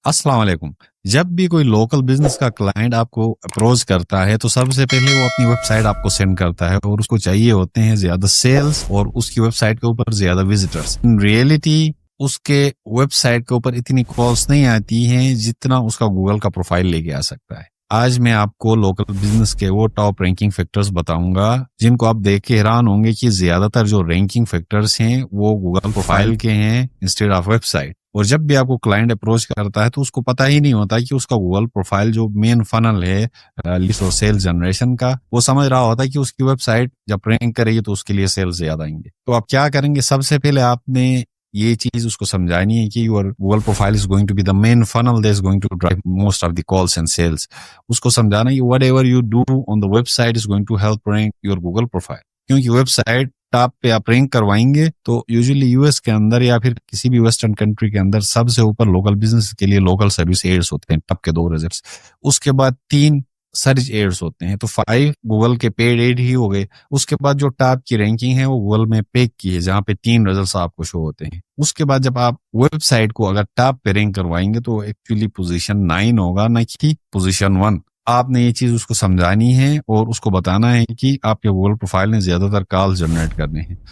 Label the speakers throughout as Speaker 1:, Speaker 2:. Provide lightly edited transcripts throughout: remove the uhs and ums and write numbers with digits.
Speaker 1: अस्सलाम वालेकुम। जब भी कोई लोकल बिजनेस का क्लाइंट आपको अप्रोच करता है तो सबसे पहले वो अपनी वेबसाइट आपको सेंड करता है और उसको चाहिए होते हैं ज्यादा सेल्स और उसकी वेबसाइट के ऊपर ज्यादा विजिटर्स। इन रियलिटी उसके वेबसाइट के ऊपर इतनी कॉल्स नहीं आती हैं जितना उसका गूगल का प्रोफाइल लेके आ सकता है। आज मैं आपको लोकल बिजनेस के वो टॉप रैंकिंग फैक्टर्स बताऊंगा जिनको आप देख के हैरान होंगे कि ज्यादातर जो रैंकिंग फैक्टर्स हैं वो गूगल प्रोफाइल के हैं इंस्टेड ऑफ वेबसाइट। और जब भी आपको क्लाइंट अप्रोच करता है तो उसको पता ही नहीं होता कि उसका गूगल प्रोफाइल जो मेन फनल है लीड्स और सेल्स जनरेशन का, वो समझ रहा होता है कि उसकी वेबसाइट जब रैंक करेगी तो उसके लिए सेल्स ज्यादा आएंगे। तो आप क्या करेंगे, सबसे पहले आपने ये चीज उसको समझानी है कि your Google profile is going to be the main funnel that is going to drive most of the calls and sales. उसको समझाना है कि whatever you do on the website is going to help rank your Google profile. क्योंकि website top पे आप rank करवाएंगे तो usually US के अंदर या फिर किसी भी वेस्टर्न कंट्री के अंदर सबसे ऊपर लोकल बिजनेस के लिए लोकल सर्विस एड्स होते हैं, टॉप के 2 रिजल्ट्स। उसके बाद 3 सर्च एड्स होते हैं, तो 5 गूगल के पेड एड ही हो गए। उसके बाद जो टॉप की रैंकिंग है वो गूगल में पेड की है जहां पे 3 रिजल्ट्स आपको शो होते हैं। उसके बाद जब आप वेबसाइट को अगर टॉप पे रैंक करवाएंगे तो एक्चुअली पोजीशन 9 होगा, ना कि पोजीशन 1। आपने ये चीज उसको समझानी है और उसको बताना है कि आपके गूगल प्रोफाइल ने ज्यादातर कॉल जनरेट करने हैं।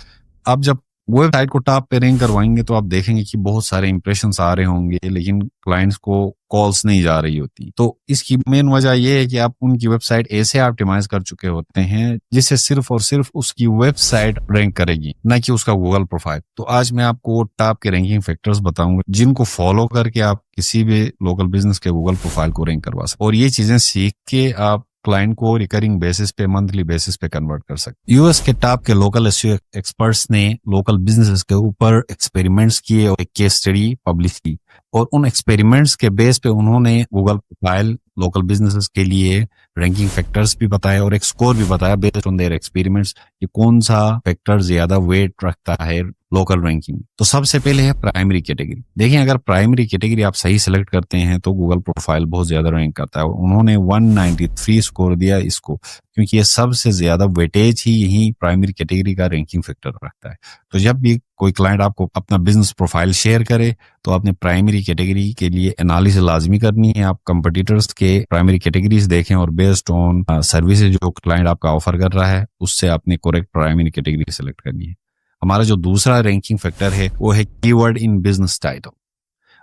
Speaker 1: अब जब वेबसाइट को टॉप पे रैंक करवाएंगे तो आप देखेंगे कि बहुत सारे इंप्रेशंस आ रहे होंगे लेकिन क्लाइंट्स को कॉल्स नहीं जा रही होती। तो इसकी मेन वजह यह है कि आप उनकी वेबसाइट ऐसे ऑप्टिमाइज कर चुके होते हैं जिससे सिर्फ और सिर्फ उसकी वेबसाइट रैंक करेगी, ना कि उसका गूगल प्रोफाइल। तो आज मैं आपको टॉप के रैंकिंग फैक्टर्स बताऊंगा जिनको फॉलो करके आप किसी भी लोकल बिजनेस के गूगल प्रोफाइल को रैंक करवा सकते, और ये चीजें सीख के आप क्लाइंट को रिकरिंग बेसिस पे, मंथली बेसिस पे कन्वर्ट कर सकते। यूएस के टॉप के लोकल एसईओ एक्सपर्ट्स ने लोकल बिजनेसेस के ऊपर एक्सपेरिमेंट्स किए और एक केस स्टडी पब्लिश की, और उन एक्सपेरिमेंट्स के बेस पे उन्होंने गूगल प्रोफाइल लोकल बिजनेसेस के लिए रैंकिंग फैक्टर्स भी बताए और एक स्कोर भी बताया बेस्ड ऑन देयर एक्सपेरिमेंट्स कि कौन सा फैक्टर ज्यादा वेट रखता है लोकल रैंकिंग। तो सबसे पहले है प्राइमरी कैटेगरी। देखिए, अगर प्राइमरी कैटेगरी आप सही सेलेक्ट करते हैं तो गूगल प्रोफाइल बहुत ज्यादा रैंक करता है, और उन्होंने 193 स्कोर दिया इसको, क्योंकि ये सबसे ज्यादा वेटेज ही यही प्राइमरी कैटेगरी का रैंकिंग फैक्टर रखता है। तो जब भी कोई क्लाइंट आपको अपना बिजनेस प्रोफाइल शेयर करे तो आपने प्राइमरी कैटेगरी के लिए एनालिसिस लाजमी करनी है। आप कंपटीटर्स के प्राइमरी कैटेगरीज देखें और बेस्ड ऑन सर्विसेज जो क्लाइंट आपका ऑफर कर रहा है उससे आपने करेक्ट प्राइमरी कैटेगरी सेलेक्ट करनी है। हमारा जो दूसरा रैंकिंग फैक्टर है वो है कीवर्ड इन बिजनेस टाइटल।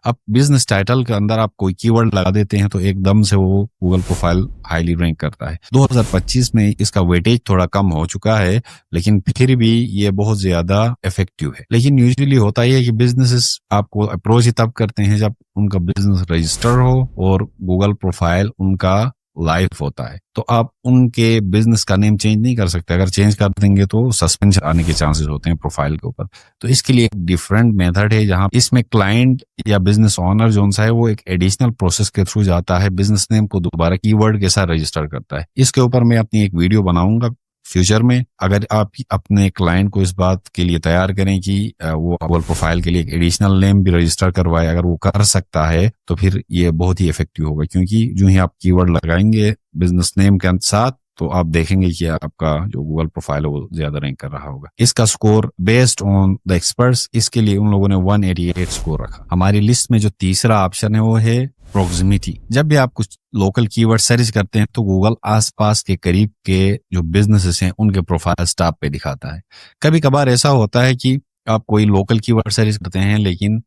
Speaker 1: अब बिजनेस टाइटल के अंदर आप कोई कीवर्ड लगा देते हैं तो एकदम से वो गूगल प्रोफाइल हाईली रैंक करता है। 2025 में इसका वेटेज थोड़ा कम हो चुका है, लेकिन फिर भी ये बहुत ज्यादा इफेक्टिव है। लेकिन यूजुअली होता ही है कि बिजनेसेस आपको अप्रोच ही तब करते हैं जब उनका बिजनेस रजिस्टर हो और गूगल प्रोफाइल उनका लाइव होता है। तो आप उनके बिजनेस का नेम चेंज नहीं कर सकते, अगर चेंज कर देंगे तो सस्पेंशन आने के चांसेस होते हैं प्रोफाइल के ऊपर। तो इसके लिए एक डिफरेंट मेथड है जहां इसमें क्लाइंट या बिजनेस ओनर जो है वो एक एडिशनल प्रोसेस के थ्रू जाता है, बिजनेस नेम को दोबारा कीवर्ड के साथ रजिस्टर करता है। इसके ऊपर मैं अपनी एक वीडियो बनाऊंगा फ्यूचर में। अगर आप अपने क्लाइंट को इस बात के लिए तैयार करें कि वो गूगल प्रोफाइल के लिए एक एडिशनल नेम भी रजिस्टर करवाए, अगर वो कर सकता है तो फिर ये बहुत ही इफेक्टिव होगा, क्योंकि जो ही आप कीवर्ड लगाएंगे बिजनेस नेम के साथ तो आप देखेंगे कि आपका जो गूगल प्रोफाइल है वो ज्यादा रैंक कर रहा होगा। इसका score based on the experts, इसके लिए उन लोगों ने 188 स्कोर रखा। हमारी लिस्ट में जो तीसरा ऑप्शन है वो है प्रोक्सिमिटी। जब भी आप कुछ लोकल कीवर्ड सर्च करते हैं तो गूगल आसपास के करीब के जो बिजनेसेस हैं उनके प्रोफाइल टॉप पे दिखाता है। कभी कभार ऐसा होता है कि आप कोई लोकल कीवर्ड सर्च करते हैं लेकिन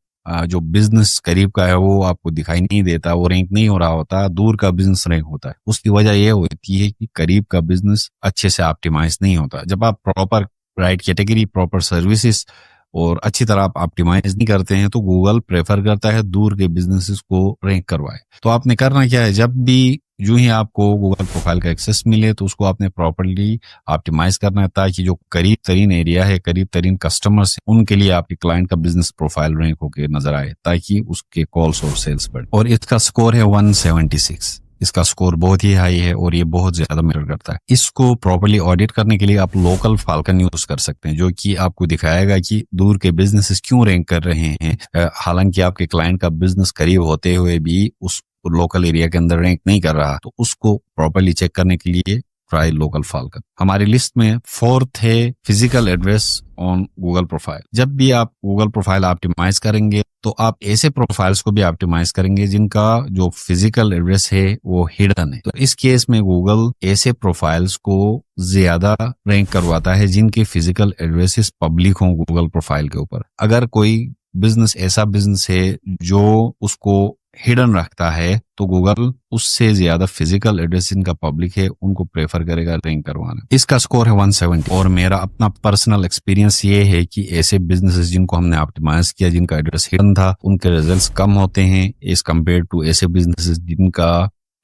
Speaker 1: जो बिजनेस करीब का है वो आपको दिखाई नहीं देता, वो रैंक नहीं हो रहा होता, दूर का बिजनेस रैंक होता है। उसकी वजह यह होती है कि करीब का बिजनेस अच्छे से ऑप्टिमाइज नहीं होता। जब आप proper right category, proper services और अच्छी तरह आप ऑप्टिमाइज नहीं करते हैं तो गूगल प्रेफर करता है दूर के बिजनेसेस को रैंक करवाए। तो आपने करना क्या है, जब भी जो ही आपको गूगल प्रोफाइल का एक्सेस मिले तो उसको आपने प्रॉपर्ली ऑप्टिमाइज करना है ताकि जो करीब तरीन एरिया है, करीब तरीन कस्टमर्स हैं, उनके लिए आपके क्लाइंट का बिजनेस प्रोफाइल रैंक होकर नजर आए ताकि उसके कॉल्स और सेल्स बढ़े। और इसका स्कोर है 176। इसका स्कोर बहुत ही हाई है और ये बहुत ज्यादा मैटर करता है। इसको प्रॉपर्ली ऑडिट करने के लिए आप लोकल फाल्कन यूज कर सकते हैं जो कि आपको दिखाएगा कि दूर के बिजनेसेस क्यों रैंक कर रहे हैं, हालांकि आपके क्लाइंट का बिजनेस करीब होते हुए भी उस लोकल एरिया के अंदर रैंक नहीं कर रहा। तो उसको प्रॉपर्ली चेक करने के लिए ट्राई लोकल फाल्कन। हमारी लिस्ट में फोर्थ है physical address on Google profile. जब भी आप गूगल प्रोफाइल ऑप्टिमाइज करेंगे तो आप ऐसे प्रोफाइल्स को भी ऑप्टिमाइज करेंगे जिनका जो फिजिकल एड्रेस है वो हिडन है। तो इस केस में गूगल ऐसे प्रोफाइल्स को ज्यादा रैंक करवाता है जिनके फिजिकल एड्रेसेस पब्लिक हों गूगल प्रोफाइल के ऊपर। अगर कोई बिजनेस ऐसा बिजनेस है जो उसको हिडन रखता है तो गूगल उससे ज्यादा फिजिकल एड्रेस जिनका पब्लिक है उनको प्रेफर करेगा रैंक करवाना। इसका स्कोर है 170 और मेरा अपना पर्सनल एक्सपीरियंस ये है कि ऐसे बिजनेसेस जिनको हमने ऑप्टिमाइज किया जिनका एड्रेस हिडन था उनके रिजल्ट्स कम होते हैं एज कम्पेयर टू ऐसे बिजनेसेस जिनका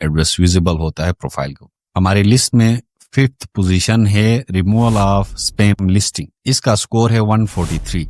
Speaker 1: एड्रेस विजिबल होता है प्रोफाइल को। हमारी लिस्ट में फिफ्थ पोजीशन है रिमूवल ऑफ स्पैम लिस्टिंग। इसका स्कोर है 143।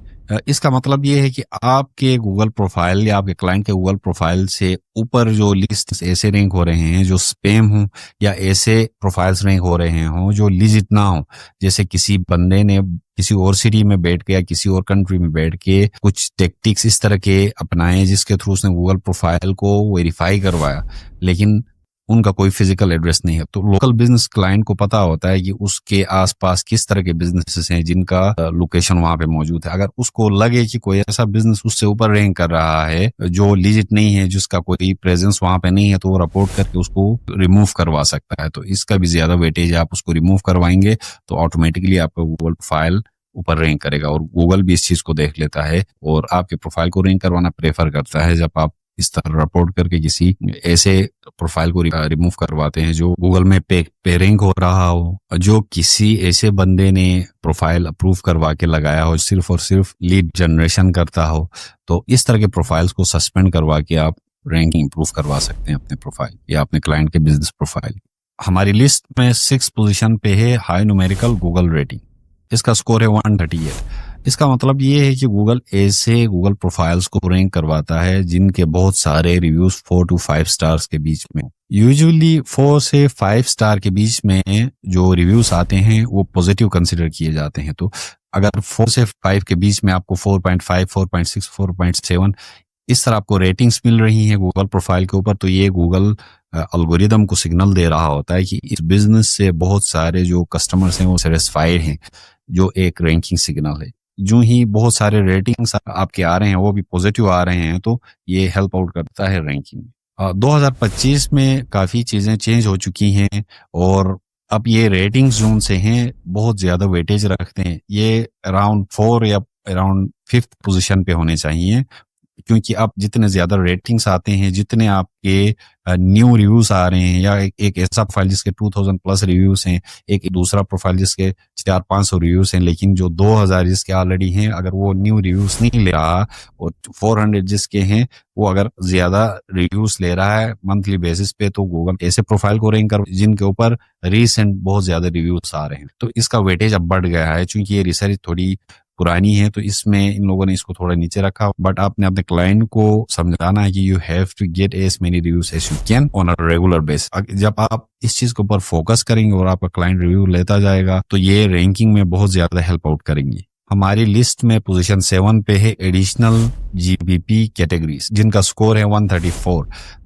Speaker 1: इसका मतलब ये है कि आपके गूगल प्रोफाइल या आपके क्लाइंट के गूगल प्रोफाइल से ऊपर जो लिस्ट ऐसे रैंक हो रहे हैं जो स्पैम हो या ऐसे प्रोफाइल्स रैंक हो रहे हों जो लीजिट ना हो, जैसे किसी बंदे ने किसी और सिटी में बैठ के या किसी और कंट्री में बैठ के कुछ टेक्टिक्स इस तरह के अपनाए जिसके थ्रू उसने गूगल प्रोफाइल को वेरीफाई करवाया लेकिन उनका कोई फिजिकल एड्रेस नहीं है। तो लोकल बिजनेस क्लाइंट को पता होता है कि उसके आसपास किस तरह के बिजनेसेस हैं जिनका लोकेशन वहां पे मौजूद है। अगर उसको लगे कि कोई ऐसा बिजनेस उससे ऊपर रैंक कर रहा है जो लीजिट नहीं है, जिसका कोई प्रेजेंस वहां पे नहीं है, तो वो रिपोर्ट करके उसको रिमूव करवा सकता है। तो इसका भी ज्यादा वेटेज है, आप उसको रिमूव करवाएंगे तो ऑटोमेटिकली आपका गूगल प्रोफाइल ऊपर रैंक करेगा और गूगल भी इस चीज को देख लेता है और आपके प्रोफाइल को रैंक करवाना प्रेफर करता है जब आप इस तरह रिपोर्ट करके किसी ऐसे प्रोफाइल को रिमूव करवाते हैं जो गूगल में पे रैंक हो रहा हो, जो किसी ऐसे बंदे ने प्रोफाइल अप्रूव करवा के लगाया हो सिर्फ और सिर्फ लीड जनरेशन करता हो। तो इस तरह के प्रोफाइल्स को सस्पेंड करवा के आप रैंकिंग इंप्रूव करवा सकते हैं अपने प्रोफाइल या अपने क्लाइंट के बिजनेस प्रोफाइल। हमारी लिस्ट में 6th पोजीशन पे है हाई न्यूमेरिकल गूगल रेटिंग। इसका स्कोर है 138। इसका मतलब ये है कि गूगल ऐसे गूगल प्रोफाइल्स को रैंक करवाता है जिनके बहुत सारे रिव्यूज 4 to 5 स्टार्स के बीच में। यूजुअली 4 से 5 स्टार के बीच में जो रिव्यूज आते हैं वो पॉजिटिव कंसिडर किए जाते हैं। तो अगर 4 से 5 के बीच में आपको 4.5, 4.6, 4.7 इस तरह आपको रेटिंग्स मिल रही हैं गूगल प्रोफाइल के ऊपर, तो ये गूगल एल्गोरिदम को सिग्नल दे रहा होता है कि इस बिजनेस से बहुत सारे जो कस्टमर्स हैं वो सेटिस्फाइड हैं, जो एक रैंकिंग सिग्नल है। जो ही बहुत सारे रेटिंग्स आपके आ रहे हैं वो भी पॉजिटिव आ रहे हैं तो ये हेल्प आउट करता है रैंकिंग में। 2025 में काफी चीजें चेंज हो चुकी हैं और अब ये रेटिंग्स जोन से हैं बहुत ज्यादा वेटेज रखते हैं। ये अराउंड 4 या अराउंड 5th पोजीशन पे होने चाहिए, क्योंकि अब जितने ज्यादा रेटिंग्स आते हैं, जितने आपके न्यू रिव्यूज आ रहे हैं, या एक ऐसा प्रोफाइल जिसके 2000 प्लस रिव्यूज हैं, एक दूसरा प्रोफाइल जिसके 400-500 रिव्यूज हैं, लेकिन जो 2000 जिसके ऑलरेडी हैं अगर वो न्यू रिव्यूज नहीं ले रहा और 400 जिसके हैं वो अगर ज्यादा रिव्यूज ले रहा है मंथली बेसिस पे, तो गूगल ऐसे प्रोफाइल को रैंक कर जिनके ऊपर रिसेंट बहुत ज्यादा रिव्यूज आ रहे हैं। तो इसका वेटेज अब बढ़ गया है, क्योंकि ये रिसर्च थोड़ी पुरानी है तो इसमें इन लोगों ने इसको थोड़ा नीचे रखा। बट आपने अपने क्लाइंट को समझाना है कि you have to get as many reviews as you can on a regular basis. जब आप इस चीज के ऊपर फोकस करेंगे और आपका क्लाइंट रिव्यू लेता जाएगा तो ये रैंकिंग में बहुत ज्यादा हेल्प आउट करेंगी। हमारी लिस्ट में पोजीशन 7 पे है एडिशनल जीबीपी कैटेगरीज, जिनका स्कोर है 134।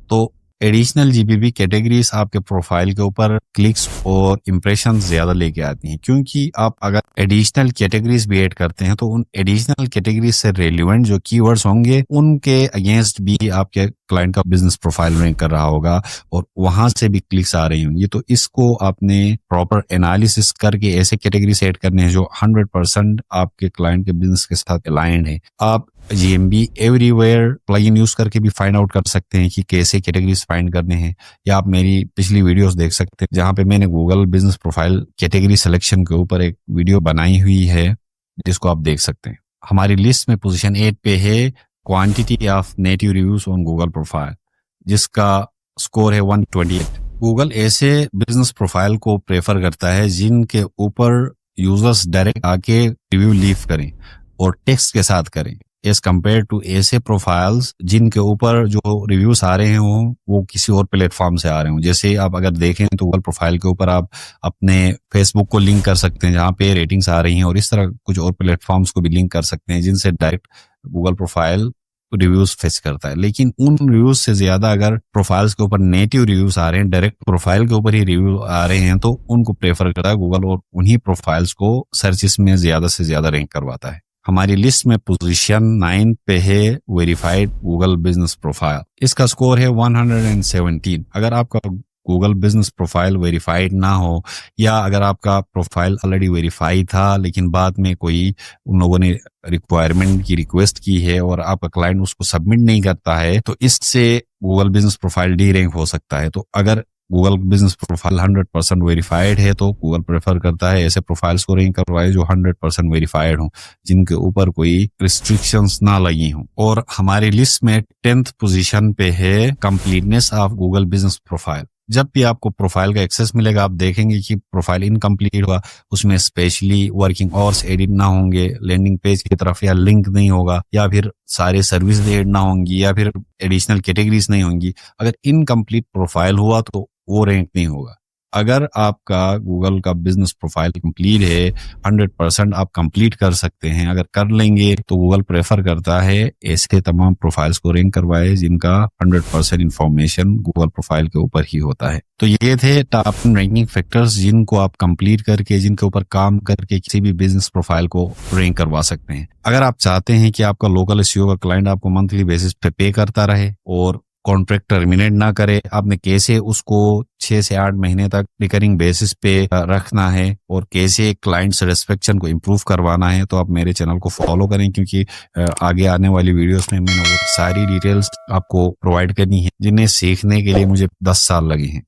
Speaker 1: तो एडिशनल जीबीपी कैटेगरीज आपके प्रोफाइल के ऊपर क्लिक्स और इंप्रेशन ज्यादा लेके आती हैं, क्योंकि आप अगर एडिशनल कैटेगरीज भी ऐड करते हैं तो उन एडिशनल कैटेगरीज से रेलिवेंट जो कीवर्ड्स होंगे उनके अगेंस्ट भी आपके क्लाइंट का बिजनेस प्रोफाइल रैंक कर रहा होगा और वहां से भी क्लिक्स आ रही होंगी। तो इसको आपने प्रॉपर एनालिसिस करके ऐसे कैटेगरीज ऐड करने हैं जो 100% आपके क्लाइंट के बिजनेस के साथ अलाइंड है। आप GMB एवरीवेयर प्लगइन यूज करके भी फाइंड आउट कर सकते हैं कि कैसे कैटेगरीज फाइंड करने हैं, या आप मेरी पिछली वीडियोस देख सकते हैं जहां पे मैंने Google business profile category selection के ऊपर एक वीडियो बनाई हुई है जिसको आप देख सकते हैं। हमारी लिस्ट में पोजीशन 8 पे है quantity of native reviews on Google profile, जिसका स्कोर है 128। गूगल ऐसे बिजनेस प्रोफाइल को प्रेफर करता है जिनके ऊपर यूजर्स डायरेक्ट आके रिव्यू लीव करें और टेक्स्ट के साथ करें, एज कम्पेयर टू ऐसे प्रोफाइल्स जिनके ऊपर जो रिव्यूज आ रहे हों वो किसी और प्लेटफॉर्म से आ रहे हों। जैसे आप अगर देखें तो गूगल प्रोफाइल के ऊपर आप अपने फेसबुक को लिंक कर सकते हैं जहां पे रेटिंग्स आ रही हैं, और इस तरह कुछ और प्लेटफॉर्म्स को भी लिंक कर सकते हैं जिनसे direct Google profile reviews fetch करता है। लेकिन उन रिव्यूज से ज्यादा अगर प्रोफाइल्स के ऊपर नेटिव रिव्यूज आ रहे हैं, डायरेक्ट प्रोफाइल के ऊपर ही रिव्यू आ रहे हैं, तो उनको प्रेफर करता है गूगल और उन्हीं प्रोफाइल्स को सर्चेस में ज्यादा से ज्यादा रैंक करवाता है। हमारी लिस्ट में पोजीशन 9 पे है वेरीफाइड गूगल बिजनेस प्रोफाइल। इसका स्कोर है 117। अगर आपका गूगल बिजनेस प्रोफाइल वेरीफाइड ना हो, या अगर आपका प्रोफाइल ऑलरेडी वेरीफाइड था लेकिन बाद में कोई उन लोगों ने रिक्वायरमेंट की रिक्वेस्ट की है और आपका क्लाइंट उसको सबमिट नहीं करता है, तो इससे Google business profile D rank हो सकता है। तो अगर गूगल बिजनेस प्रोफाइल 100% वेरीफाइड है तो गूगल प्रेफर करता है ऐसे प्रोफाइल्स को रैंक करवाए जो 100% वेरीफाइड हो, जिनके ऊपर कोई रिस्ट्रिक्शंस ना लगी हों। और हमारी लिस्ट में 10th पोजीशन पे है completeness of Google business profile. जब भी आपको प्रोफाइल का एक्सेस मिलेगा, आप देखेंगे कि प्रोफाइल इनकम्प्लीट हुआ, उसमें स्पेशली वर्किंग आवर्स एडिट ना होंगे, लैंडिंग पेज की तरफ या लिंक नहीं होगा, या फिर सारे सर्विस एड ना होंगी, या फिर एडिशनल कैटेगरीज नहीं होंगी। अगर इनकम्प्लीट प्रोफाइल हुआ तो वो रैंक नहीं होगा। अगर आपका गूगल का बिजनेस प्रोफाइल कंप्लीट है, 100% आप कंप्लीट कर सकते हैं, अगर कर लेंगे तो गूगल प्रेफर करता है ऐसे तमाम प्रोफाइल्स को रैंक करवाए जिनका 100% इंफॉर्मेशन गूगल प्रोफाइल के ऊपर ही होता है। तो ये थे टॉप 10 रैंकिंग फैक्टर्स जिनको आप कंप्लीट करके, जिनके ऊपर काम करके किसी भी बिजनेस प्रोफाइल को रैंक करवा सकते हैं। अगर आप चाहते हैं कि आपका लोकल एसईओ का क्लाइंट आपको मंथली बेसिस पे करता रहे और कॉन्ट्रैक्ट टर्मिनेट ना करे, आपने कैसे उसको 6 से 8 महीने तक रिकरिंग बेसिस पे रखना है और कैसे क्लाइंट सेटिस्फेक्शन को इम्प्रूव करवाना है, तो आप मेरे चैनल को फॉलो करें, क्योंकि आगे आने वाली वीडियोस में मैंने वो सारी डिटेल्स आपको प्रोवाइड करनी है जिन्हें सीखने के लिए मुझे 10 साल लगे हैं।